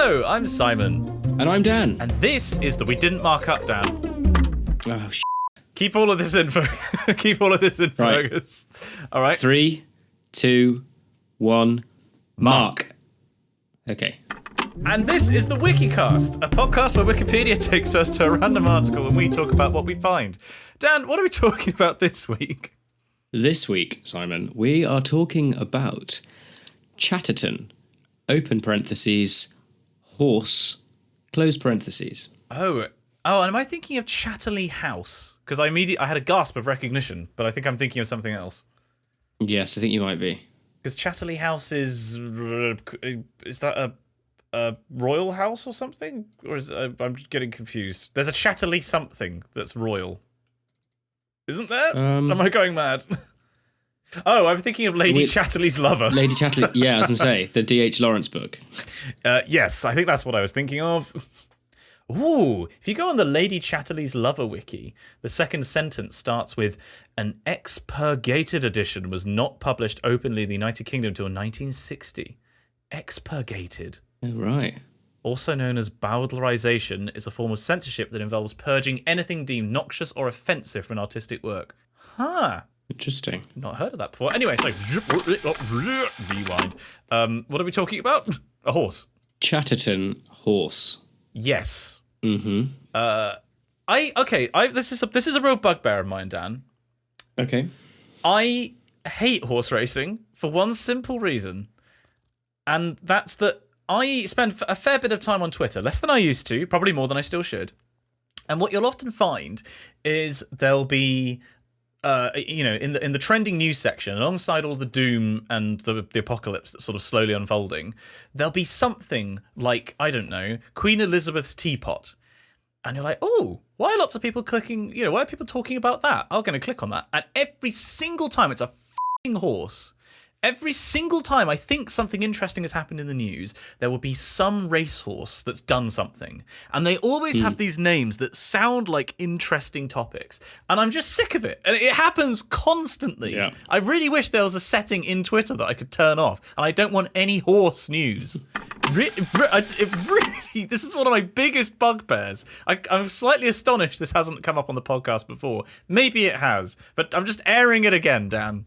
Hello, I'm Simon. And I'm Dan. And this is the We Didn't Mark Up, Dan. Oh, Keep all of this in Keep all of this in Right. focus. All right. 3, 2, 1, mark. Okay. And this is the Wikicast, a podcast where Wikipedia takes us to a random article and we talk about what we find. Dan, what are we talking about this week? This week, Simon, we are talking about Chatterton, open parentheses, horse, close parentheses. Oh, and am I thinking of Chatterley House? Because I had a gasp of recognition, but I think I'm thinking of something else. Yes, I think you might be. Because Chatterley House is that a royal house or something? Or I'm getting confused. There's a Chatterley something that's royal. Isn't there? Am I going mad? Oh, I'm thinking of Lady Chatterley's Lover. Lady Chatterley, yeah, I was going to say, the D.H. Lawrence book. Yes, I think that's what I was thinking of. Ooh, if you go on the Lady Chatterley's Lover wiki, the second sentence starts with, an expurgated edition was not published openly in the United Kingdom until 1960. Expurgated. Oh, right. Also known as bowdlerization, is a form of censorship that involves purging anything deemed noxious or offensive from an artistic work. Huh. Interesting. Not heard of that before. Anyway, so rewind. What are we talking about? A horse. Chatterton horse. Yes. Mm-hmm. This is a real bugbear of mine, Dan. Okay. I hate horse racing for one simple reason, and that's that I spend a fair bit of time on Twitter, less than I used to, probably more than I still should. And what you'll often find is there'll be, in the trending news section, alongside all the doom and the apocalypse that's sort of slowly unfolding, there'll be something like, I don't know, Queen Elizabeth's teapot. And you're like, oh, why are lots of people clicking, why are people talking about that? I'm going to click on that. And every single time it's a f***ing horse. Every single time I think something interesting has happened in the news, there will be some racehorse that's done something. And they always have these names that sound like interesting topics. And I'm just sick of it. And it happens constantly. Yeah. I really wish there was a setting in Twitter that I could turn off. And I don't want any horse news. This is one of my biggest bugbears. I'm slightly astonished this hasn't come up on the podcast before. Maybe it has. But I'm just airing it again, Dan.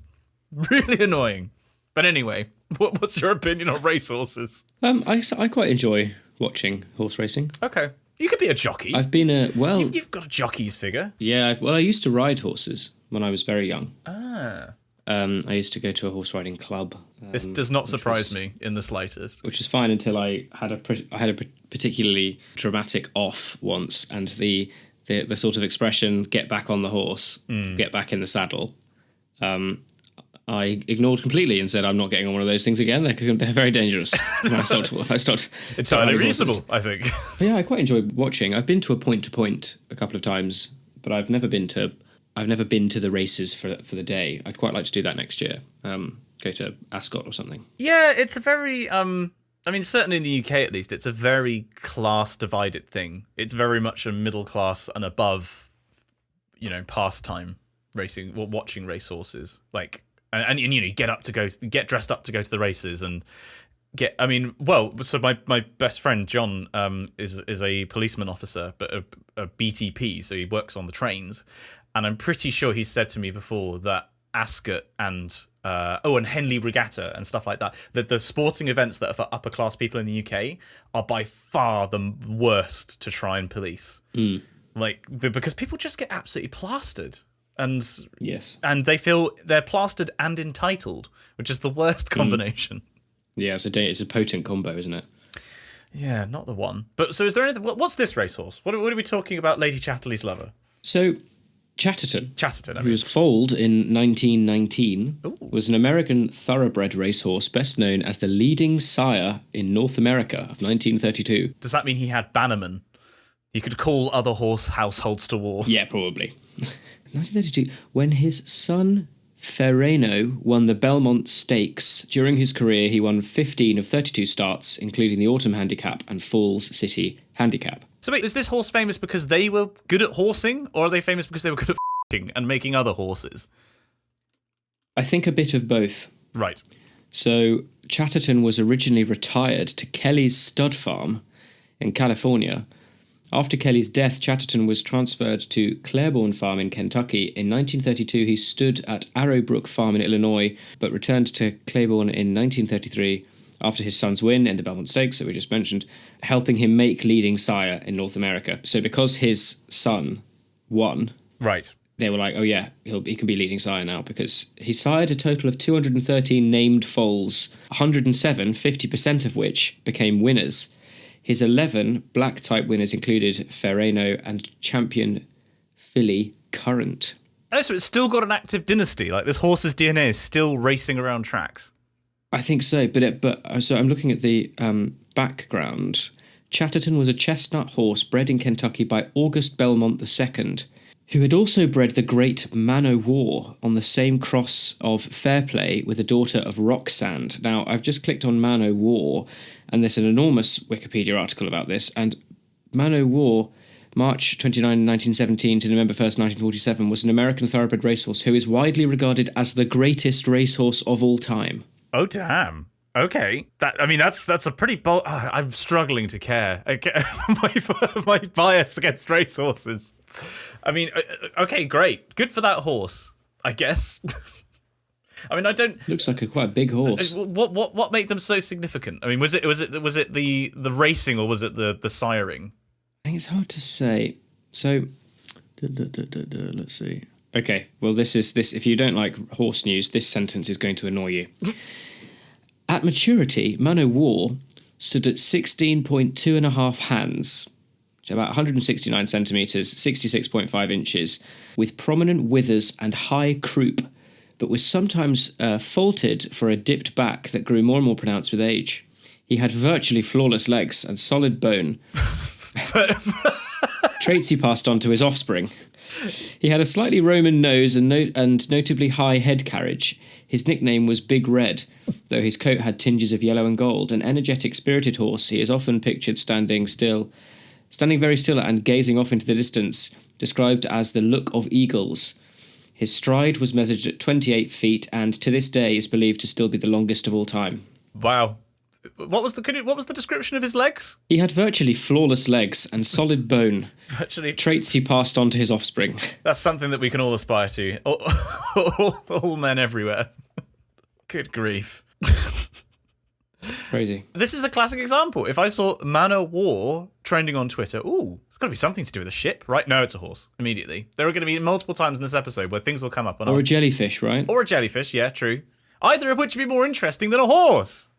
Really annoying. But anyway, what's your opinion on racehorses? I quite enjoy watching horse racing. Okay. You could be a jockey. I've been You've got a jockey's figure. Yeah, I used to ride horses when I was very young. Ah. I used to go to a horse riding club. This does not surprise me in the slightest. Which is fine until I had a particularly dramatic off once, and the sort of expression "get back on the horse, get back in the saddle." I ignored completely and said, I'm not getting on one of those things again. They're very dangerous. And I stopped. Entirely reasonable, I think. But yeah, I quite enjoy watching. I've been to a point a couple of times, but I've never been to the races for the day. I'd quite like to do that next year. Go to Ascot or something. Yeah, it's a very certainly in the UK at least, it's a very class divided thing. It's very much a middle class and above, pastime racing, watching racehorses. And you get dressed up to go to the races and so my best friend John is a policeman officer, but a BTP, so he works on the trains, and I'm pretty sure he's said to me before that Ascot and Henley Regatta and stuff like that, that the sporting events that are for upper class people in the UK are by far the worst to try and police. Because people just get absolutely plastered. And yes, and they feel they're plastered and entitled, which is the worst combination. Yeah, it's a potent combo, isn't it? Yeah, not the one. But so, is there anything? What's this racehorse? What are we talking about? Lady Chatterley's Lover. So, Chatterton, who was foaled in 1919, was an American thoroughbred racehorse, best known as the leading sire in North America of 1932. Does that mean he had bannermen? He could call other horse households to war. Yeah, probably. 1932, when his son Ferreno won the Belmont Stakes. During his career, he won 15 of 32 starts, including the Autumn Handicap and Falls City Handicap. So wait, is this horse famous because they were good at horsing, or are they famous because they were good at f***ing and making other horses? I think a bit of both. Right. So Chatterton was originally retired to Kelly's Stud Farm in California. After Kelly's death, Chatterton was transferred to Claiborne Farm in Kentucky. In 1932, he stood at Arrowbrook Farm in Illinois, but returned to Claiborne in 1933 after his son's win in the Belmont Stakes that we just mentioned, helping him make leading sire in North America. So because his son won, Right. they were like, oh yeah, he can be leading sire now, because he sired a total of 213 named foals, 107, 50% of which became winners. His 11 black-type winners included Ferrano and champion filly Current. Oh, so it's still got an active dynasty. Like, this horse's DNA is still racing around tracks. I think so, so I'm looking at the background. Chatterton was a chestnut horse bred in Kentucky by August Belmont II, who had also bred the great Man o' War on the same cross of Fairplay with a daughter of Rocksand. Now, I've just clicked on Man o' War, and there's an enormous Wikipedia article about this, and Man o' War, March 29, 1917 to November 1st, 1947, was an American thoroughbred racehorse who is widely regarded as the greatest racehorse of all time. Oh, damn. Okay. That's a pretty bold... I'm struggling to care. My bias against racehorses. I mean, okay, great. Good for that horse, I guess. I mean, I don't... Looks like quite a big horse. What made them so significant? I mean, was it the racing, or was it the siring? I think it's hard to say. So, let's see. Okay, well, this. If you don't like horse news, this sentence is going to annoy you. At maturity, Man o' War stood at 16.2 and a half hands, about 169 centimetres, 66.5 inches, with prominent withers and high croup, but was sometimes faulted for a dipped back that grew more and more pronounced with age. He had virtually flawless legs and solid bone, traits he passed on to his offspring. He had a slightly Roman nose and notably high head carriage. His nickname was Big Red, though his coat had tinges of yellow and gold. An energetic, spirited horse, he is often pictured standing very still and gazing off into the distance, described as the look of eagles. His stride was measured at 28 feet, and to this day is believed to still be the longest of all time. Wow. What was the description of his legs? He had virtually flawless legs and solid bone. Virtually. Traits he passed on to his offspring. That's something that we can all aspire to. All men everywhere. Good grief. Crazy. This is a classic example. If I saw Man o' War trending on Twitter, it's got to be something to do with a ship, right? No, it's a horse. Immediately. There are going to be multiple times in this episode where things will come up. Or a jellyfish, right? Or a jellyfish, yeah, true. Either of which would be more interesting than a horse.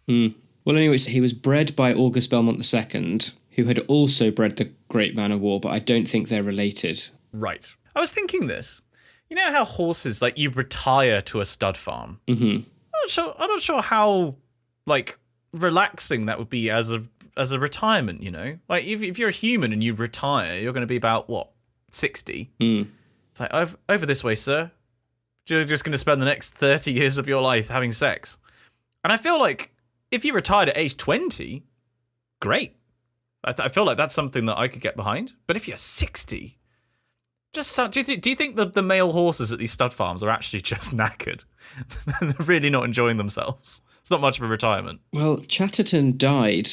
Well, anyways, he was bred by August Belmont II, who had also bred the great Man o' War, but I don't think they're related. Right. I was thinking this. You know how horses, like, you retire to a stud farm? Mm-hmm. I'm not sure how, like, relaxing that would be as a retirement, you know? Like, if you're a human and you retire, you're going to be about, 60? It's like, over this way, sir. You're just going to spend the next 30 years of your life having sex. And I feel like if you retired at age 20, great. I feel like that's something that I could get behind. But if you're 60, do you think the male horses at these stud farms are actually just knackered? They're really not enjoying themselves. It's not much of a retirement. Well, Chatterton died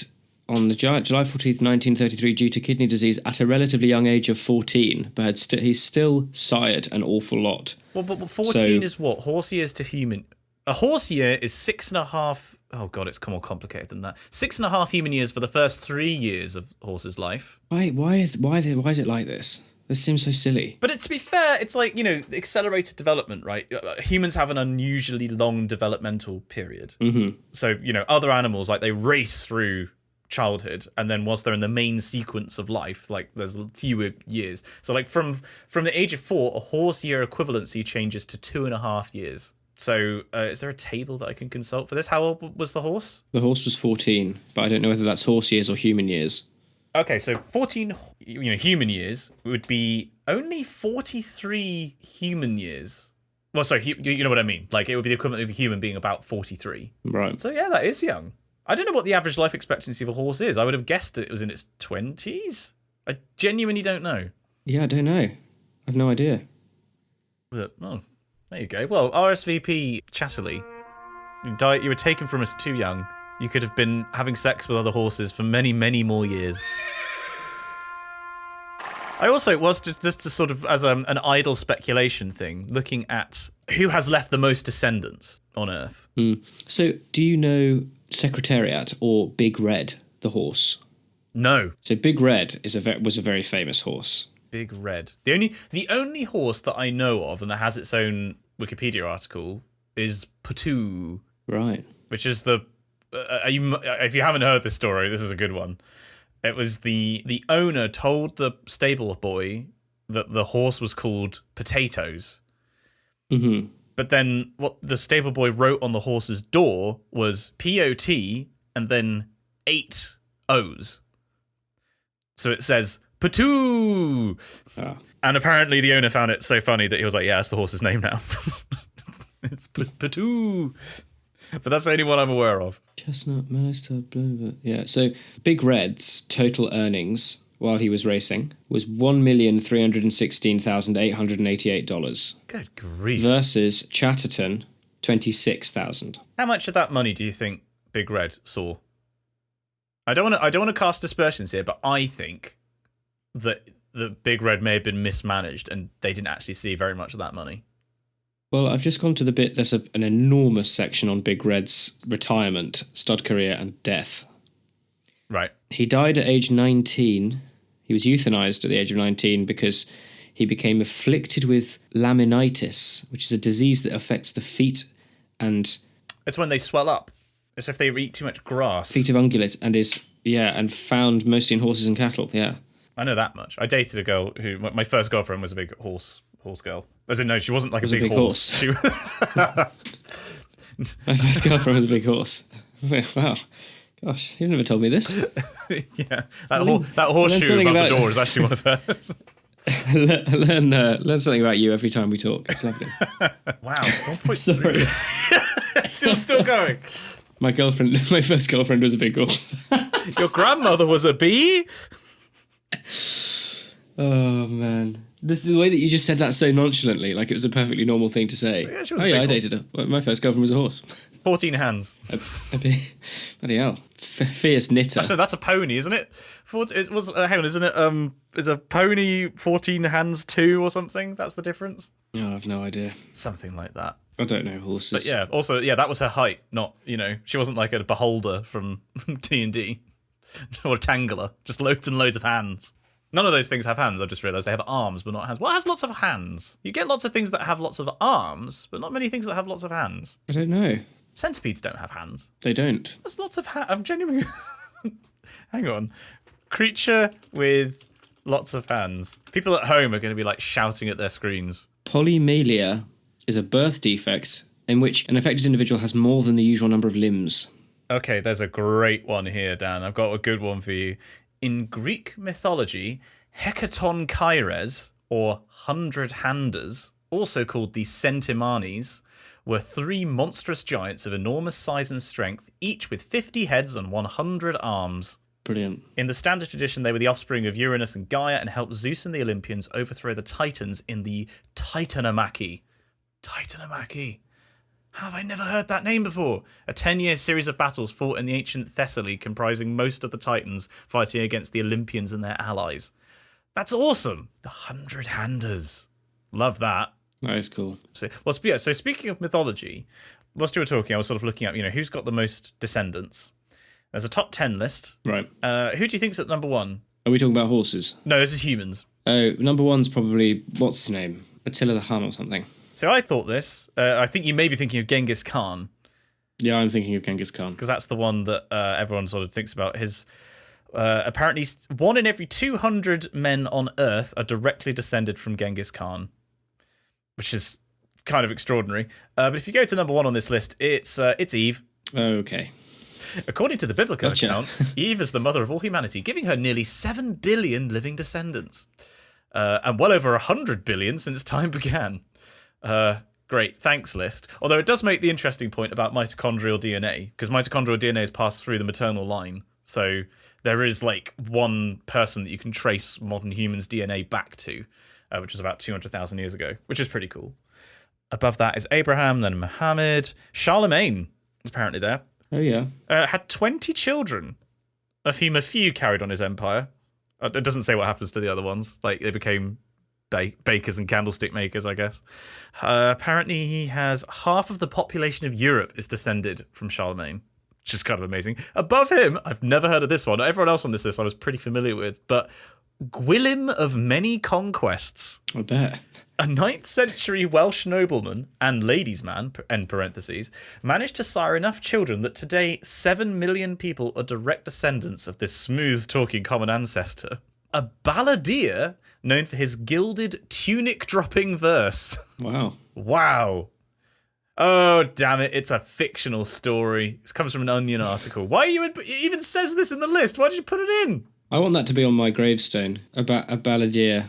on the July 14th, 1933, due to kidney disease at a relatively young age of 14, but he's still sired an awful lot. Well, but 14 is what? Horse years to human. A horse year is 6.5... Oh, God, it's more complicated than that. 6.5 human years for the first 3 years of horse's life. Why is it like this? This seems so silly. But to be fair, it's like, accelerated development, right? Humans have an unusually long developmental period. Mm-hmm. So, other animals, like, they race through childhood, and then once they're in the main sequence of life, like, there's fewer years. So, like, from the age of 4, a horse year equivalency changes to 2.5 years. So, is there a table that I can consult for this? How old was the horse? The horse was 14, but I don't know whether that's horse years or human years. Okay, so 14, human years would be only 43 human years. Well, sorry, you know what I mean. Like, it would be the equivalent of a human being about 43. Right. So, yeah, that is young. I don't know what the average life expectancy of a horse is. I would have guessed it was in its 20s. I genuinely don't know. Yeah, I don't know. I've no idea. But, there you go. Well, RSVP Chatterley, you were taken from us too young. You could have been having sex with other horses for many, many more years. I also was just to sort of as an idle speculation thing, looking at who has left the most descendants on Earth. So, do you know Secretariat or Big Red, the horse? No. So, Big Red was a very famous horse. Big Red. The only horse that I know of and that has its own Wikipedia article is Patu. Right. Which is if you haven't heard this story, this is a good one. It was the owner told the stable boy that the horse was called Potatoes. Mm-hmm. But then what the stable boy wrote on the horse's door was P-O-T and then 8 O's. So it says Patu. Ah. And apparently the owner found it so funny that he was like, yeah, that's the horse's name now. It's Patu. But that's the only one I'm aware of. Chestnut, Master, blah, blah. Yeah, so Big Red's total earnings while he was racing was $1,316,888. Good grief. Versus Chatterton, $26,000. How much of that money do you think Big Red saw? I don't want to cast aspersions here, but I think that the Big Red may have been mismanaged and they didn't actually see very much of that money. Well, I've just gone to the bit, there's an enormous section on Big Red's retirement, stud career, and death. Right. He died at age 19. He was euthanized at the age of 19 because he became afflicted with laminitis, which is a disease that affects the feet and... It's when they swell up. It's if they eat too much grass. Feet of ungulate, and found mostly in horses and cattle, yeah. I know that much. I dated a girl who... My first girlfriend was a big horse girl. As in, no, she wasn't like a big horse. She... My first girlfriend was a big horse. Wow. Gosh, you've never told me this. Yeah, that horseshoe above the door is actually one of hers. learn something about you every time we talk. It's lovely. Wow. Sorry. It's still going. My first girlfriend was a big horse. Your grandmother was a bee? Oh, man. This is the way that you just said that so nonchalantly, like it was a perfectly normal thing to say. Yeah, she was I dated her. My first girlfriend was a horse. 14 hands. Bloody hell. Fierce knitter. Actually, that's a pony, isn't it? Hang on, isn't it? Is a pony 14 hands too or something? That's the difference? Oh, I've no idea. Something like that. I don't know horses. But yeah, also, that was her height, not, she wasn't like a beholder from D&D. Or a tangler. Just loads and loads of hands. None of those things have hands, I've just realised. They have arms, but not hands. What has lots of hands? You get lots of things that have lots of arms, but not many things that have lots of hands. I don't know. Centipedes don't have hands. They don't. There's lots of hands. I'm genuinely... Hang on. Creature with lots of hands. People at home are going to be like shouting at their screens. Polymelia is a birth defect in which an affected individual has more than the usual number of limbs. Okay, there's a great one here, Dan. I've got a good one for you. In Greek mythology, Hecaton Kyres, or 100-handers, also called the Centimanes, were 3 monstrous giants of enormous size and strength, each with 50 heads and 100 arms. Brilliant. In the standard tradition, they were the offspring of Uranus and Gaia and helped Zeus and the Olympians overthrow the Titans in the Titanomachy. Titanomachy. How have I never heard that name before? A 10-year series of battles fought in the ancient Thessaly, comprising most of the Titans fighting against the Olympians and their allies. That's awesome. The 100-handers. Love that. That is cool. So speaking of mythology, whilst you were talking, I was sort of looking up, who's got the most descendants. There's a top 10 list. Right. Who do you think's at number 1? Are we talking about horses? No, this is humans. Oh, number 1's probably, what's his name? Attila the Hun or something. So I thought this. I think you may be thinking of Genghis Khan. Yeah, I'm thinking of Genghis Khan. Because that's the one that everyone sort of thinks about. His apparently 1 in every 200 men on Earth are directly descended from Genghis Khan, which is kind of extraordinary. But if you go to number 1 on this list, it's Eve. Okay. According to the biblical Gotcha. account, Eve is the mother of all humanity, giving her nearly 7 billion living descendants, and well over 100 billion since time began. Great, thanks list. Although it does make the interesting point about mitochondrial DNA, because mitochondrial DNA is passed through the maternal line. So there is like one person that you can trace modern humans' DNA back to, which was about 200,000 years ago, which is pretty cool. Above that is Abraham, then Muhammad. Charlemagne is apparently there. Oh, yeah. Had 20 children, of whom a few carried on his empire. It doesn't say what happens to the other ones. Like, they became bakers and candlestick makers, I guess. Apparently, he has half of the population of Europe is descended from Charlemagne, which is kind of amazing. Above him, I've never heard of this one. Everyone else on this list I was pretty familiar with, but Gwilym of many conquests. I bet. A 9th century Welsh nobleman and ladies' man, end parentheses, managed to sire enough children that today 7 million people are direct descendants of this smooth-talking common ancestor. A balladeer known for his gilded, tunic-dropping verse. Wow. Wow. Oh, damn it. It's a fictional story. This comes from an Onion article. Why are you it even says this in the list? Why did you put it in? I want that to be on my gravestone. A balladeer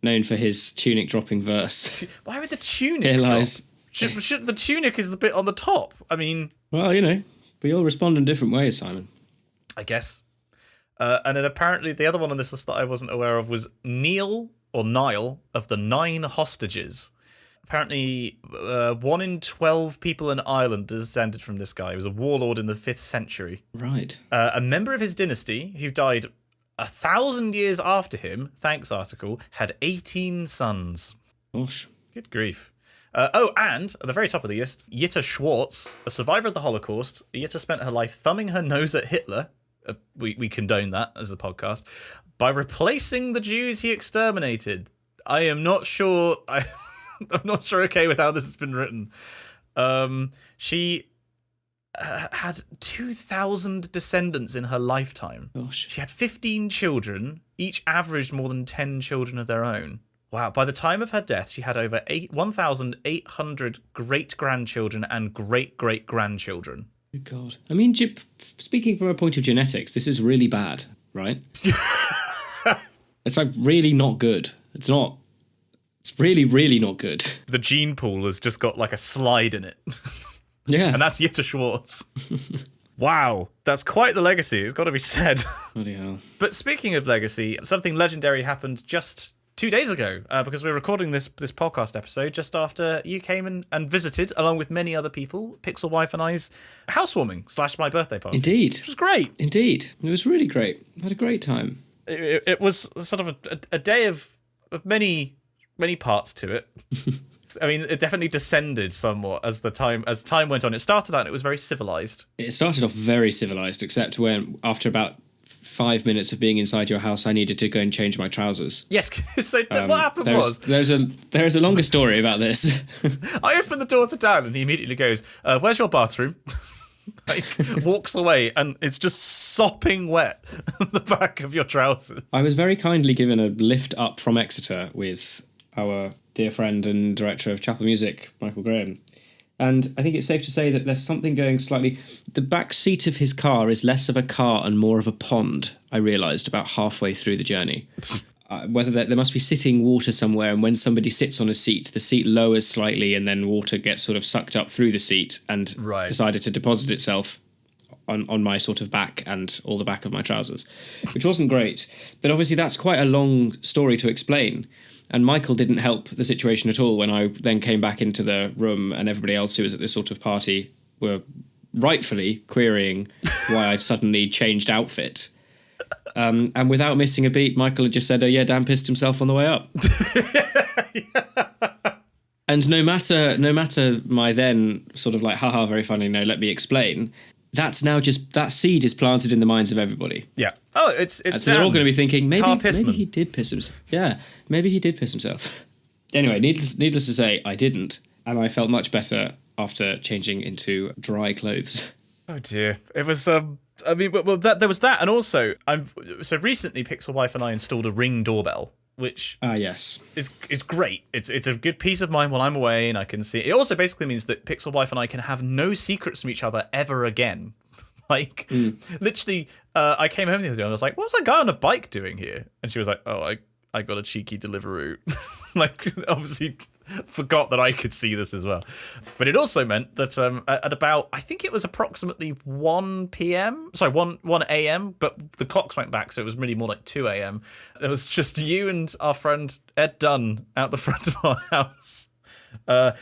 known for his tunic-dropping verse. Why would the tunic Here drop? lies. Should the tunic is the bit on the top. I mean... Well, you know, we all respond in different ways, Simon. I guess. And then apparently the other one on this list that I wasn't aware of was Nile of the 9 hostages. Apparently 1 in 12 people in Ireland descended from this guy. He was a warlord in the 5th century. Right. A member of his dynasty who died 1,000 years after him, thanks article, had 18 sons. Gosh. Good grief. And at the very top of the list, Jutta Schwartz, a survivor of the Holocaust. Jutta spent her life thumbing her nose at Hitler. We condone that as a podcast by replacing the Jews he exterminated. I am not sure. I'm not sure. Okay, with how this has been written. She had 2,000 descendants in her lifetime. Gosh. She had 15 children, each averaged more than 10 children of their own. Wow. By the time of her death, she had over 1,800 great-grandchildren and great-great-grandchildren. Good God. I mean, speaking from a point of genetics, this is really bad, right? It's like really not good. It's not. It's really, really not good. The gene pool has just got like a slide in it. Yeah. And that's Jutta Schwartz. Wow. That's quite the legacy. It's got to be said. Bloody hell. But speaking of legacy, something legendary happened just 2 days ago, because we're recording this podcast episode just after you came and visited, along with many other people, Pixel Wife and I's housewarming / my birthday party. Indeed. Which was great. Indeed. It was really great. I had a great time. It was sort of a day of many parts to it. I mean, it definitely descended somewhat as time went on. It started out and it was very civilized. It started off very civilized, except when, after about 5 minutes of being inside your house, I needed to go and change my trousers. Yes, so what happened was... There is a longer story about this. I opened the door to Dan and he immediately goes, where's your bathroom? Like, walks away and it's just sopping wet on the back of your trousers. I was very kindly given a lift up from Exeter with our dear friend and director of Chapel Music, Michael Graham. And I think it's safe to say that there's something going slightly... The back seat of his car is less of a car and more of a pond, I realised about halfway through the journey. Whether there must be sitting water somewhere, and when somebody sits on a seat, the seat lowers slightly and then water gets sort of sucked up through the seat and decided to deposit itself on my sort of back and all the back of my trousers, which wasn't great. But obviously that's quite a long story to explain. And Michael didn't help the situation at all when I then came back into the room and everybody else who was at this sort of party were rightfully querying why I'd suddenly changed outfit. And without missing a beat, Michael had just said, oh yeah, Dan pissed himself on the way up. And no matter my then sort of like, haha, very funny, no, let me explain, that's now just, that seed is planted in the minds of everybody. Yeah. Oh, it's so they're all going to be thinking, maybe he did piss himself. Yeah, maybe he did piss himself. Anyway, needless to say, I didn't. And I felt much better after changing into dry clothes. Oh dear. It was, I mean, well, there was that. And also, so recently Pixel Wife and I installed a Ring doorbell, which yes, is great. It's a good peace of mind while I'm away and I can see. It also basically means that Pixel Wife and I can have no secrets from each other ever again. Like, literally, I came home the other day and I was like, what's that guy on a bike doing here? And she was like, oh, I got a cheeky Deliveroo. Like, obviously forgot that I could see this as well. But it also meant that at about, I think it was approximately 1 a.m, but the clocks went back, so it was really more like 2 a.m. There was just you and our friend Ed Dunn out the front of our house.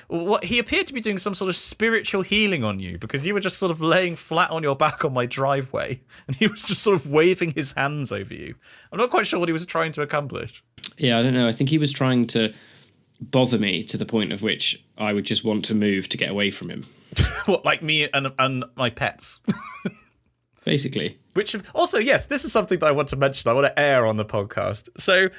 What he appeared to be doing some sort of spiritual healing on you because you were just sort of laying flat on your back on my driveway, and he was just sort of waving his hands over you. I'm not quite sure what he was trying to accomplish. Yeah, I don't know. I think he was trying to bother me to the point of which I would just want to move to get away from him. What, like me and my pets? Basically. Which also, yes, this is something that I want to mention. I want to air on the podcast. So,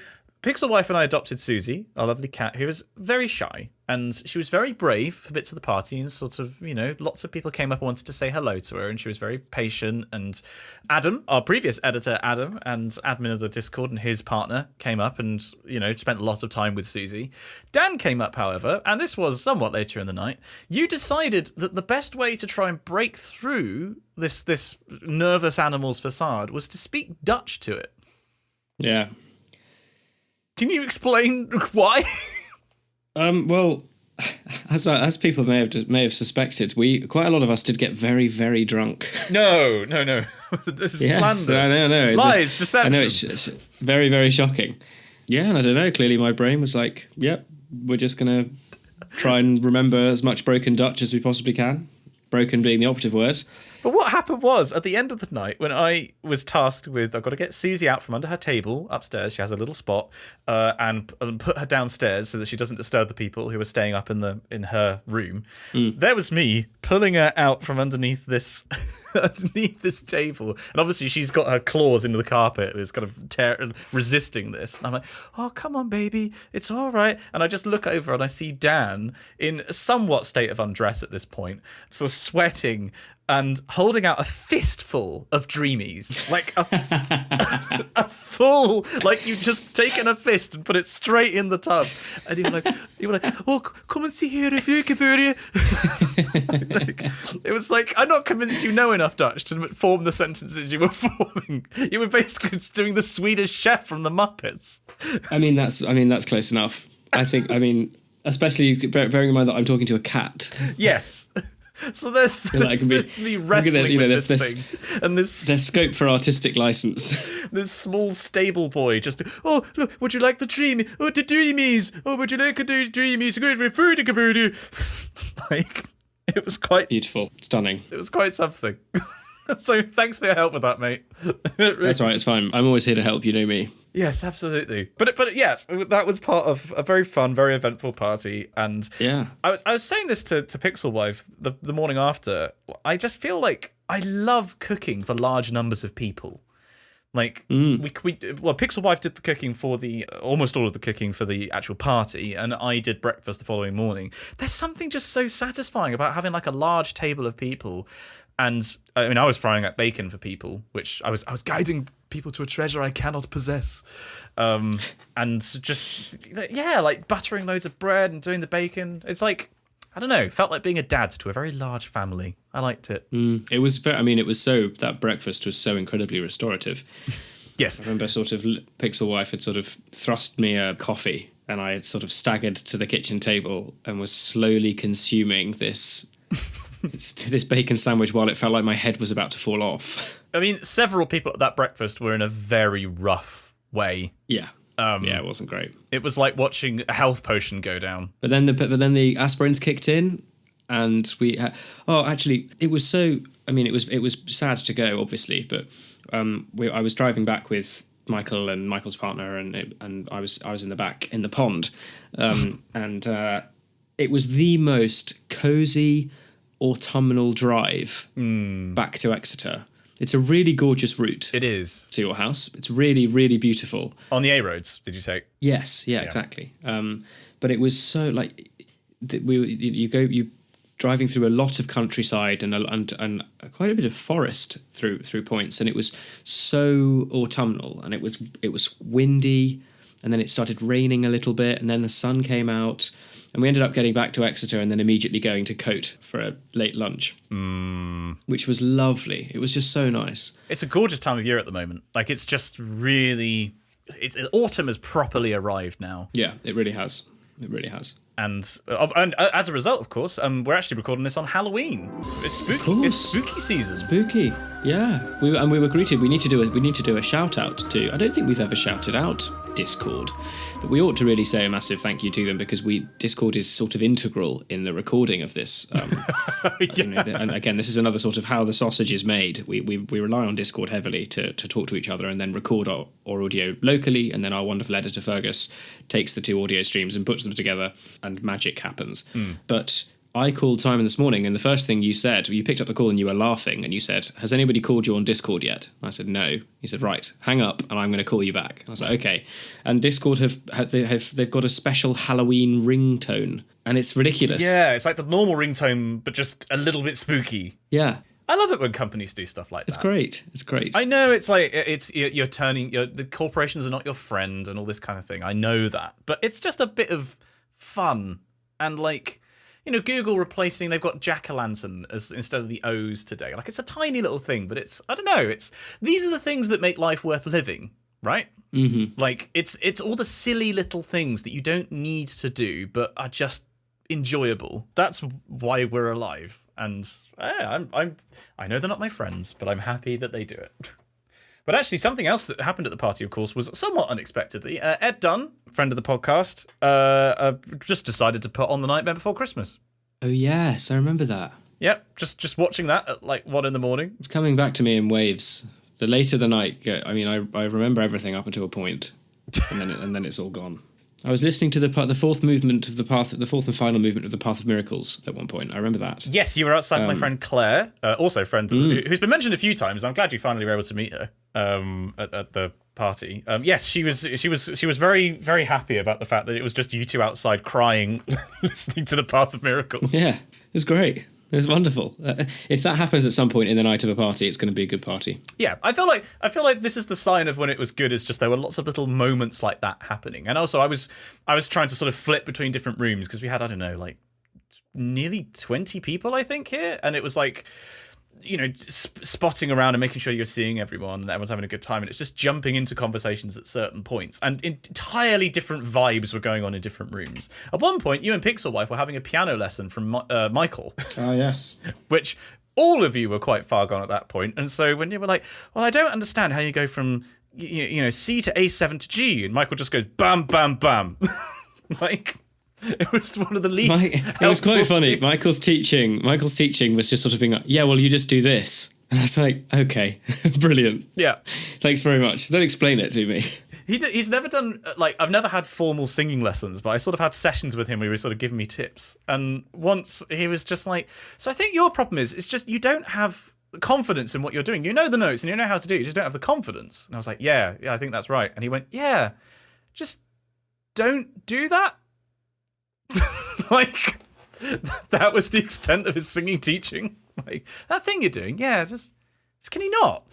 Pixel Wife and I adopted Susie, our lovely cat, who was very shy, and she was very brave for bits of the party, and sort of, lots of people came up and wanted to say hello to her, and she was very patient. And Adam, our previous editor, Adam, and admin of the Discord, and his partner came up and, spent a lot of time with Susie. Dan came up, however, and this was somewhat later in the night. You decided that the best way to try and break through this nervous animal's facade was to speak Dutch to it. Yeah. Can you explain why? Well, as people may have suspected, quite a lot of us did get very, very drunk. No. This is slander. No. Lies, deception. I know, it's very, very shocking. Yeah, and I don't know, clearly my brain was like, yep, we're just going to try and remember as much broken Dutch as we possibly can. Broken being the operative word. But what happened was, at the end of the night, when I was tasked with, I've got to get Susie out from under her table upstairs, she has a little spot, and put her downstairs so that she doesn't disturb the people who were staying up in her room. There was me pulling her out from underneath this table, and obviously she's got her claws into the carpet and is kind of resisting this. And I'm like, oh, come on, baby, it's all right. And I just look over and I see Dan in a somewhat state of undress at this point, sort of sweating and holding out a fistful of dreamies, like a full, like you've just taken a fist and put it straight in the tub. And you were like, oh, come and see here if you can put it was like, I'm not convinced you know enough Dutch to form the sentences you were forming. You were basically just doing the Swedish chef from the Muppets. I mean, that's close enough. Especially bearing in mind that I'm talking to a cat. Yes. So there's me wrestling with this thing, and there's scope for artistic license. This small stable boy just, oh, look, would you like the dreamy? Oh, the dreamies. Oh, would you like the dreamies? Great for food. Like, it was quite beautiful, stunning. It was quite something. So thanks for your help with that, mate. That's right, it's fine. I'm always here to help, you know me. Yes, absolutely. But yes, that was part of a very fun, very eventful party. And yeah, I was saying this to Pixel Wife the morning after. I just feel like I love cooking for large numbers of people. Like Pixel Wife did the cooking for almost all of the cooking for the actual party, and I did breakfast the following morning. There's something just so satisfying about having like a large table of people. And I mean, I was frying up bacon for people, which I was guiding people to a treasure I cannot possess, and just like buttering loads of bread and doing the bacon. It's like, I don't know, felt like being a dad to a very large family. I liked it. It was that breakfast was so incredibly restorative. Yes, I remember sort of Pixel Wife had sort of thrust me a coffee, and I had sort of staggered to the kitchen table and was slowly consuming this bacon sandwich while it felt like my head was about to fall off. I mean, several people at that breakfast were in a very rough way. Yeah. It wasn't great. It was like watching a health potion go down. But then the aspirins kicked in, and we had, actually, it was so. I mean, it was sad to go, obviously, but I was driving back with Michael and Michael's partner, and I was in the back in the pond, and it was the most cozy autumnal drive back to Exeter. It's a really gorgeous route. It is. To your house. It's really, really beautiful. On the A roads, did you say? Yes, yeah. Exactly. But it was so like you driving through a lot of countryside and quite a bit of forest through points, and it was so autumnal, and it was windy, and then it started raining a little bit, and then the sun came out. And we ended up getting back to Exeter and then immediately going to Cote for a late lunch, which was lovely. It was just so nice. It's a gorgeous time of year at the moment. Like, it's just really... autumn has properly arrived now. Yeah, it really has. It really has. And as a result, of course, we're actually recording this on Halloween. It's spooky. It's spooky season. Spooky. Yeah, we were greeted. We need to do a shout out to. I don't think we've ever shouted out Discord, but we ought to really say a massive thank you to them because Discord is sort of integral in the recording of this. And again, this is another sort of how the sausage is made. We rely on Discord heavily to talk to each other and then record our audio locally, and then our wonderful editor Fergus takes the two audio streams and puts them together, and magic happens. But I called Simon this morning, and the first thing you said, you picked up the call and you were laughing, and you said, "Has anybody called you on Discord yet?" I said, "No." He said, "Right, hang up, and I'm going to call you back." I was like, "Okay." And Discord they've got a special Halloween ringtone, and it's ridiculous. Yeah, it's like the normal ringtone, but just a little bit spooky. Yeah. I love it when companies do stuff like that. It's great. It's great. I know it's like you're turning the corporations are not your friend and all this kind of thing. I know that, but it's just a bit of fun and like. Google replacing, they've got jack-o'-lantern as instead of the O's today. Like, it's a tiny little thing, but I don't know, these are the things that make life worth living, right? Mm-hmm. Like, it's all the silly little things that you don't need to do, but are just enjoyable. That's why we're alive. And I know they're not my friends, but I'm happy that they do it. But actually, something else that happened at the party, of course, was somewhat unexpectedly. Ed Dunn, friend of the podcast, just decided to put on The Nightmare Before Christmas. Oh, yes, I remember that. Yep, just watching that at like 1 a.m. It's coming back to me in waves. The later the night, I remember everything up until a point, and then it's all gone. I was listening to the fourth movement of the fourth and final movement of the Path of Miracles at one point. I remember that. Yes, you were outside my friend Claire, also a friend who's been mentioned a few times. I'm glad you finally were able to meet her at the party. Yes, she was very, very happy about the fact that it was just you two outside crying, listening to the Path of Miracles. Yeah, it was great. It was wonderful. If that happens at some point in the night of a party, it's going to be a good party. Yeah, I feel like this is the sign of when it was good. Is just there were lots of little moments like that happening, and also I was trying to sort of flip between different rooms because we had like nearly 20 people I think here, and it was like spotting around and making sure you're seeing everyone and everyone's having a good time, and it's just jumping into conversations at certain points, and entirely different vibes were going on in different rooms. At one point, you and Pixel Wife were having a piano lesson from Michael. Oh, yes. Which all of you were quite far gone at that point, and so when you were like, well, I don't understand how you go from C to A7 to G, and Michael just goes bam bam bam. Like, it was one of the least. It was quite funny. Michael's teaching was just sort of being like, "Yeah, well, you just do this," and I was like, "Okay, brilliant. Yeah, thanks very much. Don't explain it to me." He's never done I've never had formal singing lessons, but I sort of had sessions with him where he was sort of giving me tips. And once he was just like, "So I think your problem is it's just you don't have confidence in what you're doing. You know the notes and you know how to do it. You just don't have the confidence." And I was like, "Yeah, I think that's right." And he went, "Yeah, just don't do that." Like, that was the extent of his singing teaching. Like, that thing you're doing, yeah, just can he not?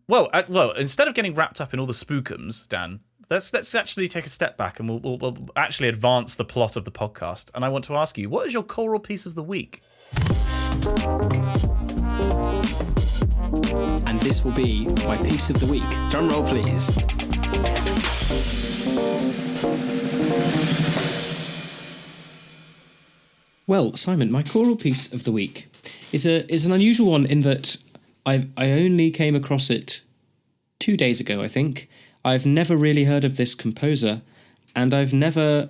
Well, instead of getting wrapped up in all the spookums, Dan, let's actually take a step back and we'll actually advance the plot of the podcast. And I want to ask you, what is your choral piece of the week? And this will be my piece of the week. Drum roll, please. Well, Simon, my choral piece of the week is an unusual one in that I only came across it 2 days ago, I think. I've never really heard of this composer, and I've never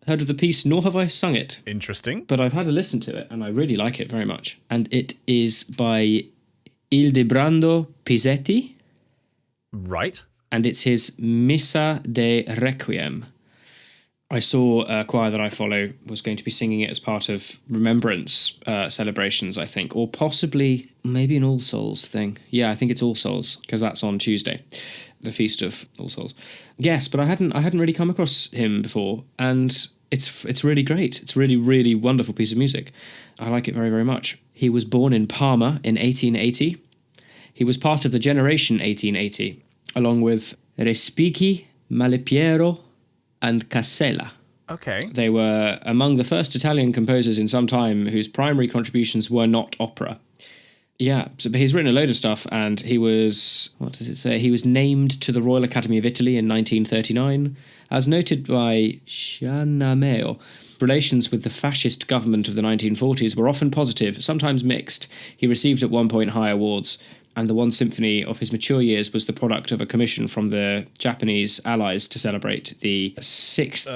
heard of the piece, nor have I sung it. Interesting. But I've had a listen to it, and I really like it very much. And it is by Ildebrando Pizzetti. Right. And it's his Missa de Requiem. I saw a choir that I follow was going to be singing it as part of remembrance celebrations, I think, or possibly maybe an All Souls thing. Yeah, I think it's All Souls because that's on Tuesday, the feast of All Souls. Yes, but I hadn't really come across him before, and it's really great. It's a really, really wonderful piece of music. I like it very, very much. He was born in Parma in 1880. He was part of the generation 1880, along with Respighi, Malepiero, and Casella. Okay. They were among the first Italian composers in some time whose primary contributions were not opera. Yeah, but he's written a load of stuff, and he was, what does it say? He was named to the Royal Academy of Italy in 1939. As noted by Sciannameo, relations with the fascist government of the 1940s were often positive, sometimes mixed. He received at one point high awards. and the one symphony of his mature years was the product of a commission from the Japanese allies to celebrate the 26th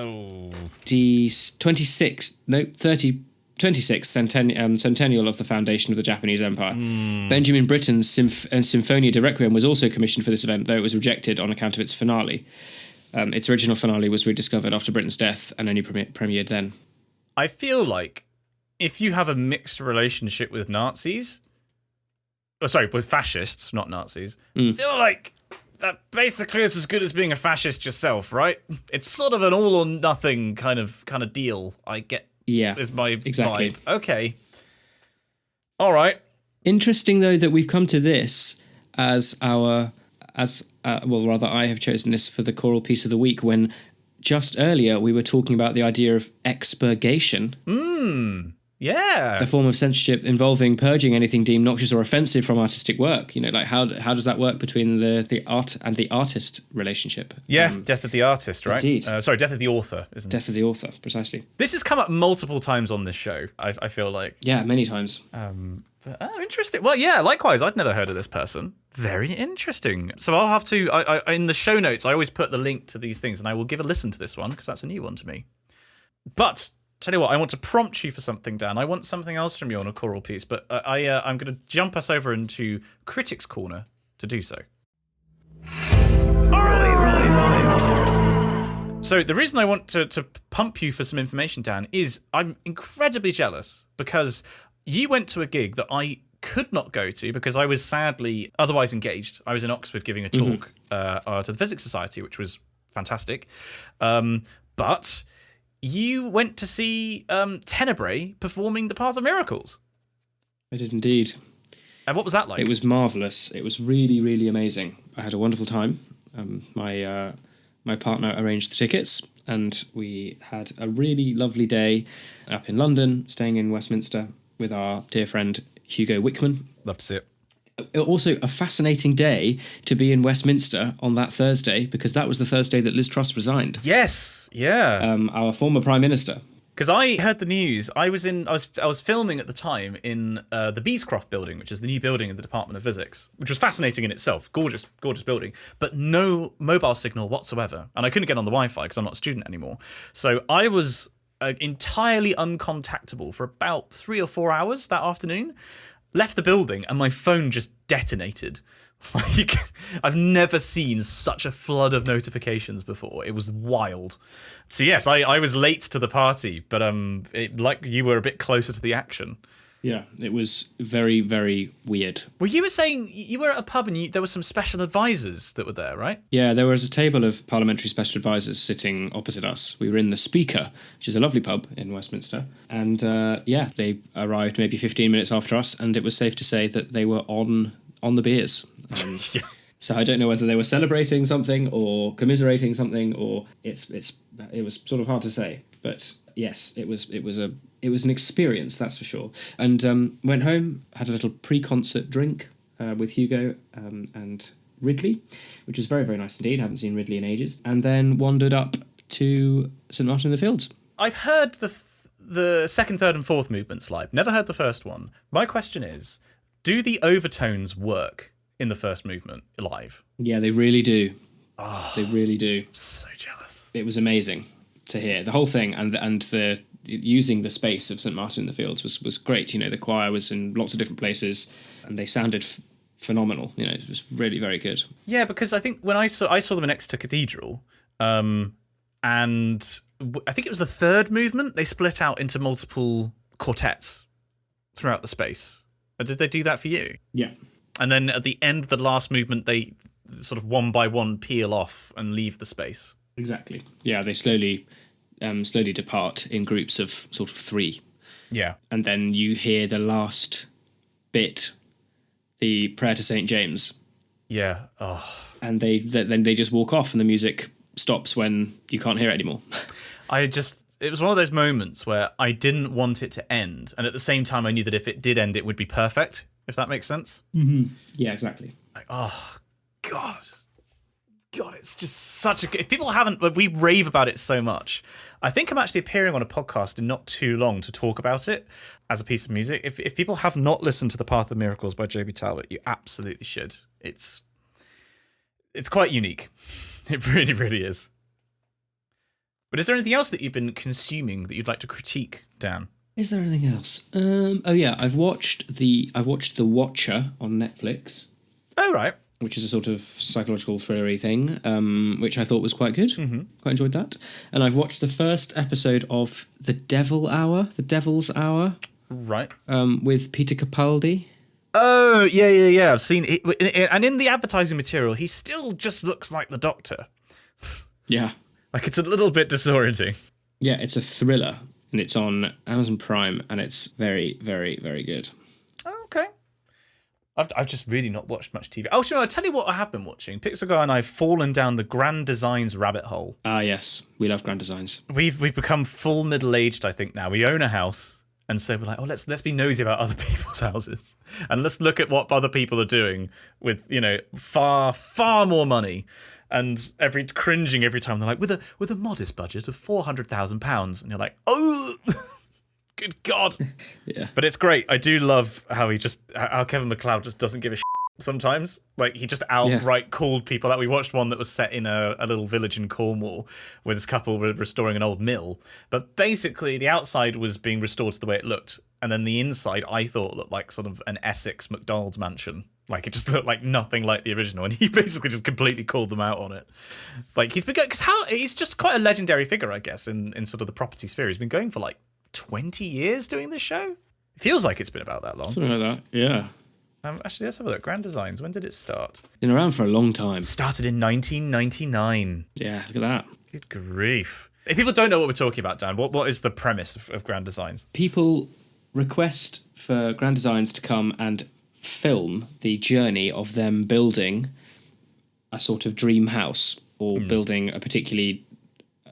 centennial of the foundation of the Japanese Empire. Benjamin Britten's Symphonia de Requiem was also commissioned for this event, though it was rejected on account of its finale. Its original finale was rediscovered after Britten's death and only premiered then. I feel like if you have a mixed relationship with Nazis, with fascists, not Nazis, I feel like that basically is as good as being a fascist yourself, right? It's sort of an all or nothing kind of deal. I get. Yeah, is my exactly. vibe. Okay. All right. Interesting though that we've come to this as I have chosen this for the choral piece of the week when just earlier we were talking about the idea of expurgation. Yeah. The form of censorship involving purging anything deemed noxious or offensive from artistic work. You know, like how does that work between the art and the artist relationship? Yeah, death of the artist, right? Indeed. Death of the author, isn't it? Death of the author, precisely. This has come up multiple times on this show, I feel like. Yeah, many times. Interesting. Well, yeah, likewise. I'd never heard of this person. Very interesting. So I'll have to, I in the show notes, I always put the link to these things, and I will give a listen to this one, because that's a new one to me. But tell you what, I want to prompt you for something, Dan. I want something else from you on a choral piece, but I'm going to jump us over into Critics' Corner to do so. So the reason I want to pump you for some information, Dan, is I'm incredibly jealous because you went to a gig that I could not go to because I was sadly otherwise engaged. I was in Oxford giving a talk to the Physics Society, which was fantastic. But you went to see Tenebrae performing The Path of Miracles. I did indeed. And what was that like? It was marvellous. It was really, really amazing. I had a wonderful time. My partner arranged the tickets, and we had a really lovely day up in London, staying in Westminster with our dear friend Hugo Wickman. Love to see it. Also, a fascinating day to be in Westminster on that Thursday, because that was the Thursday that Liz Truss resigned. Yes, yeah. Our former Prime Minister. Because I heard the news. I was filming at the time in the Beescroft building, which is the new building in the Department of Physics, which was fascinating in itself. Gorgeous building, but no mobile signal whatsoever. And I couldn't get on the Wi-Fi because I'm not a student anymore. So I was entirely uncontactable for about 3 or 4 hours that afternoon. Left the building and my phone just detonated. Like, I've never seen such a flood of notifications before. It was wild. So yes, I was late to the party, but like you were a bit closer to the action. Yeah, it was very, very weird. Well, you were saying you were at a pub and there were some special advisors that were there, right? Yeah, there was a table of parliamentary special advisors sitting opposite us. We were in the Speaker, which is a lovely pub in Westminster. And they arrived maybe 15 minutes after us, and it was safe to say that they were on the beers. Yeah. So I don't know whether they were celebrating something or commiserating something, or it was sort of hard to say. But yes, it was an experience, that's for sure. And went home, had a little pre-concert drink with Hugo and Ridley, which was very, very nice indeed. Haven't seen Ridley in ages. And then wandered up to St Martin in the Fields. I've heard the second, third, and fourth movements live. Never heard the first one. My question is, do the overtones work in the first movement live? Yeah, they really do. Oh, they really do. I'm so jealous. It was amazing to hear the whole thing, and the using the space of St Martin in the Fields was great. You know, the choir was in lots of different places, and they sounded phenomenal. You know, it was really very good. Yeah, because I think when I saw them next to Cathedral, and I think it was the third movement, they split out into multiple quartets throughout the space. Did they do that for you? Yeah. And then at the end of the last movement, they sort of one by one peel off and leave the space. Exactly. Yeah, they slowly depart in groups of sort of 3. Yeah. And then you hear the last bit, the prayer to St. James. Yeah. Oh. And then they just walk off and the music stops when you can't hear it anymore. It was one of those moments where I didn't want it to end. And at the same time, I knew that if it did end, it would be perfect, if that makes sense. Mm-hmm. Yeah, exactly. Like, oh, God. God, it's just such a. If people haven't, we rave about it so much. I think I'm actually appearing on a podcast in not too long to talk about it as a piece of music. If people have not listened to The Path of Miracles by JB Talbot, you absolutely should. It's quite unique. It really, really is. But is there anything else that you've been consuming that you'd like to critique, Dan? Is there anything else? Oh yeah, I've watched The Watcher on Netflix. Oh right. Which is a sort of psychological thriller-y thing, which I thought was quite good. Mm-hmm. Quite enjoyed that. And I've watched the first episode of The Devil's Hour. Right. With Peter Capaldi. Oh, yeah. I've seen it. And in the advertising material, he still just looks like the Doctor. Yeah. Like, it's a little bit disorienting. Yeah, it's a thriller, and it's on Amazon Prime, and it's very, very, very good. Oh, okay. I've just really not watched much TV. Oh, sure, I'll tell you what I have been watching. Pixar Guy and I have fallen down the Grand Designs rabbit hole. Ah, yes. We love Grand Designs. We've become full middle-aged, I think, now. We own a house, and so we're like, oh, let's be nosy about other people's houses. And let's look at what other people are doing with, far, far more money. And cringing every time they're like, with a modest budget of £400,000. And you're like, oh... Good God. Yeah. But it's great. I do love how Kevin MacLeod just doesn't give a shit sometimes. Like, he just outright called people out. We watched one that was set in a little village in Cornwall where this couple were restoring an old mill. But basically, the outside was being restored to the way it looked. And then the inside, I thought, looked like sort of an Essex McDonald's mansion. Like, it just looked like nothing like the original. And he basically just completely called them out on it. Like, he's just quite a legendary figure, I guess, in sort of the property sphere. He's been going for 20 years doing this show? It feels like it's been about that long. Something like that, yeah. Actually, let's have a look. Grand Designs, when did it start? Been around for a long time. Started in 1999. Yeah, look at that. Good grief. If people don't know what we're talking about, Dan, what is the premise of Grand Designs? People request for Grand Designs to come and film the journey of them building a sort of dream house or building a particularly